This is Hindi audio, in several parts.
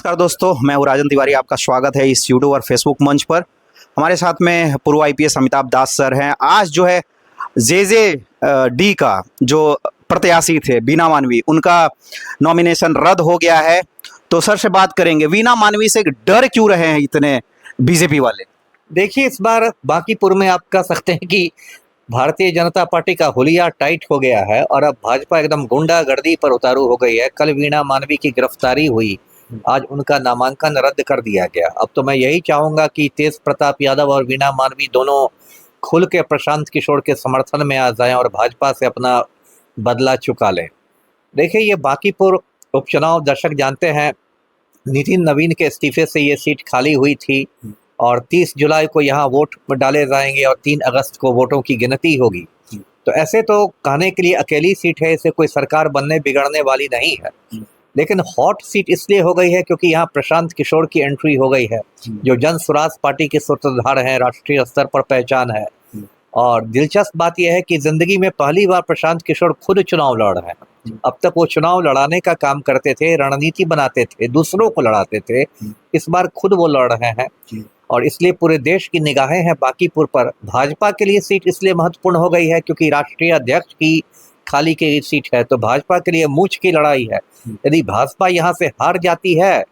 नमस्कार दोस्तों, मैं हूं राजन तिवारी। आपका स्वागत है इस यूट्यूब और फेसबुक मंच पर। हमारे साथ में पूर्व आईपीएस अमिताभ दास सर हैं। आज जो है जे का जो प्रत्याशी थे वीणा मानवी, उनका नॉमिनेशन रद्द हो गया है। तो सर से बात करेंगे, वीणा मानवी से डर क्यों रहे हैं इतने बीजेपी वाले? देखिए, इस बार बांकीपुर में आप कह सकते हैं कि भारतीय जनता पार्टी का हुलिया टाइट हो गया है और अब भाजपा एकदम गुंडागर्दी पर उतारू हो गई है। कल वीणा मानवी की गिरफ्तारी हुई, आज उनका नामांकन रद्द कर दिया गया। अब तो मैं यही चाहूंगा कि तेज प्रताप यादव और वीणा मानवी दोनों खुल के प्रशांत किशोर के समर्थन में आ जाएं और भाजपा से अपना बदला चुका लें। देखिए, ये बांकीपुर उपचुनाव दर्शक जानते हैं, नितिन नवीन के इस्तीफे से ये सीट खाली हुई थी और 30 जुलाई को यहाँ वोट डाले जाएंगे और 3 अगस्त को वोटों की गिनती होगी। तो ऐसे तो कहने के लिए अकेली सीट है, इसे कोई सरकार बनने बिगड़ने वाली नहीं है। लेकिन हॉट सीट इसलिए हो गई है क्योंकि यहाँ प्रशांत किशोर की एंट्री हो गई है, जो जन स्वराज पार्टी के सूत्रधार हैं, राष्ट्रीय स्तर पर पहचान है। और दिलचस्प बात यह है कि जिंदगी में पहली बार प्रशांत किशोर खुद चुनाव लड़ रहे हैं। अब तक वो चुनाव लड़ाने का काम करते थे, रणनीति बनाते थे, दूसरों को लड़ाते थे। इस बार खुद वो लड़ रहे हैं और इसलिए पूरे देश की निगाहें हैं बांकीपुर पर। भाजपा के लिए सीट इसलिए महत्वपूर्ण हो गई है क्योंकि राष्ट्रीय अध्यक्ष की खाली की सीट है, तो भाजपा के लिए मूंछ की लड़ाई है। यदि भाजपा यहाँ से हार जाती है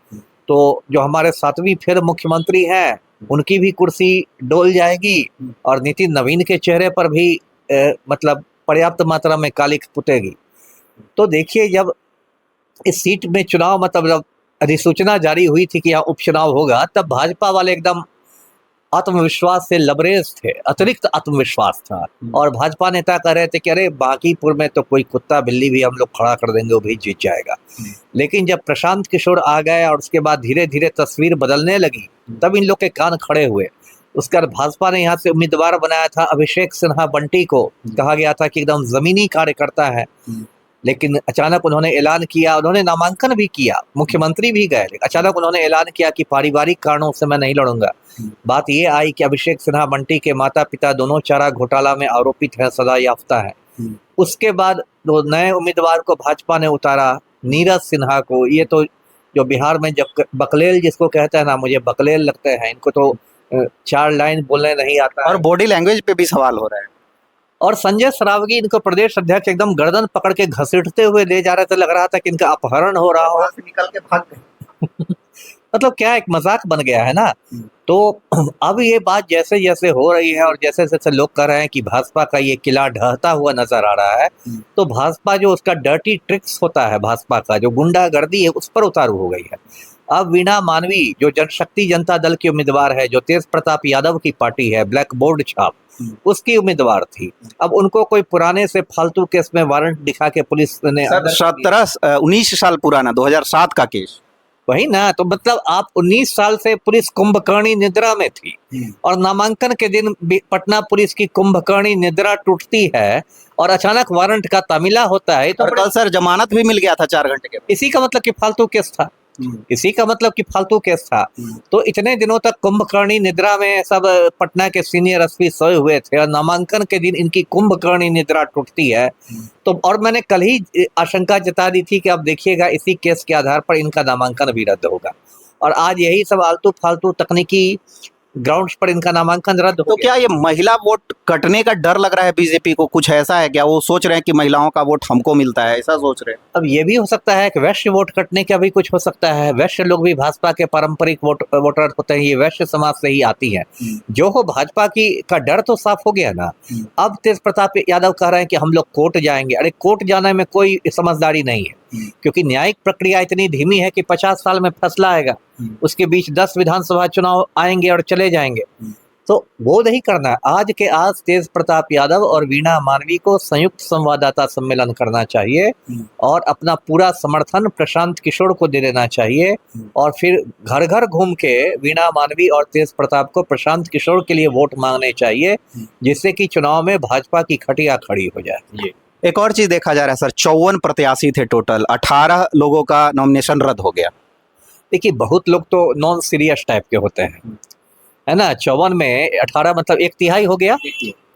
तो जो हमारे 7वीं फिर मुख्यमंत्री हैं उनकी भी कुर्सी डोल जाएगी और नितिन नवीन के चेहरे पर भी मतलब पर्याप्त मात्रा में कालिख पुतेगी। तो देखिए, जब इस सीट में चुनाव मतलब अधिसूचना जारी हुई थी कि यहाँ उपचुनाव होगा, तब भाजपा वाले एकदम आत्मविश्वास से लबरेज थे, अतिरिक्त आत्मविश्वास था। और भाजपा नेता कह रहे थे कि अरे बांकीपुर में तो कोई कुत्ता बिल्ली भी हम लोग खड़ा कर देंगे, वो भी जीत जाएगा। लेकिन जब प्रशांत किशोर आ गए और उसके बाद धीरे धीरे तस्वीर बदलने लगी, तब इन लोग के कान खड़े हुए। उसके बाद भाजपा ने यहाँ से उम्मीदवार बनाया था अभिषेक सिन्हा बंटी को। कहा गया था कि एकदम जमीनी कार्यकर्ता है, लेकिन अचानक उन्होंने ऐलान किया, उन्होंने नामांकन भी किया, मुख्यमंत्री भी गए, अचानक उन्होंने ऐलान किया कि पारिवारिक कारणों से मैं नहीं लड़ूंगा। बात ये आई कि अभिषेक सिन्हा बंटी के माता पिता दोनों चारा घोटाला में आरोपित हैं, सजा याफ्ता है। उसके बाद दो नए उम्मीदवार को भाजपा ने उतारा, नीरज सिन्हा को। ये तो जो बिहार में जब बकलेल जिसको कहते हैं ना, मुझे बकलेल लगते हैं। इनको तो 4 लाइन बोलने नहीं आता और बॉडी लैंग्वेज पे भी सवाल हो रहा है। और संजय सरावगी इनको प्रदेश अध्यक्ष एकदम गर्दन पकड़ के घसीटते हुए ले जा रहे थे, लग रहा था कि इनका अपहरण हो रहा हो, निकल के भाग गए। मतलब क्या एक मजाक बन गया है ना। तो अब ये बात जैसे जैसे हो रही है और जैसे जैसे लोग कह रहे हैं कि भाजपा का ये किला ढहता हुआ नजर आ रहा है, तो भाजपा जो उसका डर्टी ट्रिक्स होता है, भाजपा का जो गुंडागर्दी है, उस पर उतारू हो गई है। अब वीणा मानवी जो जनशक्ति जनता दल की उम्मीदवार है, जो तेज प्रताप यादव की पार्टी है, ब्लैक बोर्ड छाप, उसकी उम्मीदवार थी। अब उनको कोई पुराने से फालतू केस में वारंट दिखा के पुलिस ने 19 साल पुराना 2007 का केस। वही ना, तो मतलब आप 19 साल से पुलिस कुंभकर्णी निद्रा में थी और नामांकन के दिन पटना पुलिस की कुंभकर्णी निद्रा टूटती है और अचानक वारंट का तामिला होता है। तो कल सर जमानत भी मिल गया था 4 घंटे के। इसी का मतलब कि फालतू केस था, इसी का मतलब कि फालतू केस था। तो इतने दिनों तक कुंभकर्णी निद्रा में सब पटना के सीनियर एसपी सोए हुए थे और नामांकन के दिन इनकी कुंभकर्णी निद्रा टूटती है। तो और मैंने कल ही आशंका जता दी थी कि अब देखिएगा इसी केस के आधार पर इनका नामांकन भी रद्द होगा। और आज यही सब आलतू फालतू तकनीकी ग्राउंड्स पर इनका नामांकन रद्द हो तो गया। क्या ये महिला वोट कटने का डर लग रहा है बीजेपी को? कुछ ऐसा है क्या? वो सोच रहे हैं कि महिलाओं का वोट हमको मिलता है, ऐसा सोच रहे हैं? अब ये भी हो सकता है कि वैश्य वोट कटने का भी कुछ हो सकता है। वैश्य लोग भी भाजपा के पारंपरिक वोटर होते हैं, ये वैश्य समाज से ही आती है। जो हो, भाजपा की का डर तो साफ हो गया ना। अब तेज प्रताप यादव कह रहे हैं कि हम लोग कोर्ट जाएंगे। अरे कोर्ट जाने में कोई समझदारी नहीं है, क्योंकि न्यायिक प्रक्रिया इतनी धीमी है कि 50 साल में फैसला आएगा, उसके बीच 10 विधानसभा चुनाव आएंगे और चले जाएंगे। तो वो नहीं करना है। आज के आज तेज प्रताप यादव और वीणा मानवी को संयुक्त संवाददाता सम्मेलन करना चाहिए और अपना पूरा समर्थन प्रशांत किशोर को दे देना चाहिए और फिर घर घर घूम के वीणा मानवी और तेज प्रताप को प्रशांत किशोर के लिए वोट मांगने चाहिए, जिससे कि चुनाव में भाजपा की खटिया खड़ी हो जाए। एक और चीज देखा जा रहा है सर, 54 प्रत्याशी थे टोटल, 18 लोगों का नॉमिनेशन रद्द हो गया। देखिए, बहुत लोग तो नॉन सीरियस टाइप के होते हैं, है ना। 54 में 18 मतलब 1/3 हो गया।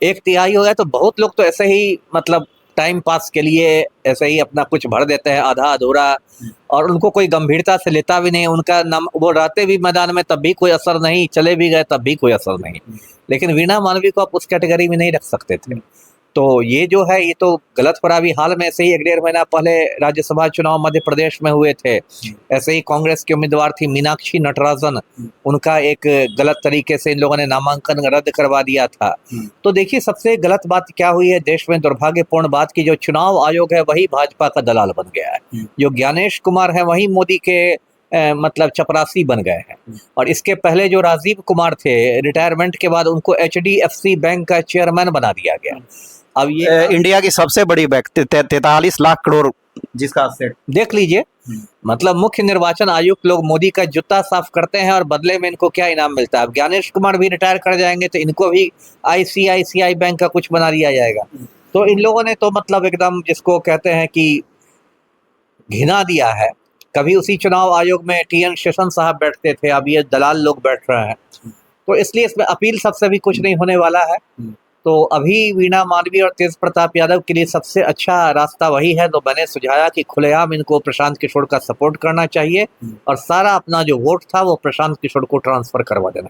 1/3 हो गया तो बहुत लोग तो ऐसे ही मतलब टाइम पास के लिए ऐसे ही अपना कुछ भर देते हैं आधा अधूरा, और उनको कोई गंभीरता से लेता भी नहीं। उनका नाम वो रहते भी मैदान में तब भी कोई असर नहीं, चले भी गए तब भी कोई असर नहीं। लेकिन वीणा मानवी को आप उस कैटेगरी में नहीं रख सकते थे। तो ये जो है ये तो गलत पर अभी हाल में ऐसे ही 1-1.5 महीना पहले राज्यसभा चुनाव मध्य प्रदेश में हुए थे। ऐसे ही कांग्रेस की उम्मीदवार थी मीनाक्षी नटराजन, उनका एक गलत तरीके से इन लोगों ने नामांकन रद्द करवा दिया था। तो देखिए सबसे गलत बात क्या हुई है देश में, दुर्भाग्यपूर्ण बात की जो चुनाव आयोग है वही भाजपा का दलाल बन गया है। जो ज्ञानेश कुमार है वही मोदी के मतलब चपरासी बन गए हैं। और इसके पहले जो राजीव कुमार थे, रिटायरमेंट के बाद उनको HDFC बैंक का चेयरमैन बना दिया गया। अब ये इंडिया की सबसे बड़ी बैंक 43 लाख करोड़ जिसका असेट। देख लीजिए, मतलब मुख्य निर्वाचन आयुक्त लोग मोदी का जूता साफ करते हैं और बदले में इनको क्या इनाम मिलता है। अब ज्ञानेश कुमार भी रिटायर कर जाएंगे तो इनको भी ICICI बैंक का कुछ बना दिया जाएगा। तो इन लोगों ने तो मतलब एकदम जिसको कहते हैं कि घिना दिया है। कभी उसी चुनाव आयोग में TN शेषन साहब बैठते थे, अब ये दलाल लोग बैठ रहे हैं। तो इसलिए इसमें अपील सबसे भी कुछ नहीं होने वाला है। तो अभी वीणा मानवी और तेज प्रताप यादव के लिए सबसे अच्छा रास्ता वही है तो मैंने सुझाया कि खुलेआम इनको प्रशांत किशोर का सपोर्ट करना चाहिए और सारा अपना जो वोट था वो प्रशांत किशोर को ट्रांसफर करवा देना।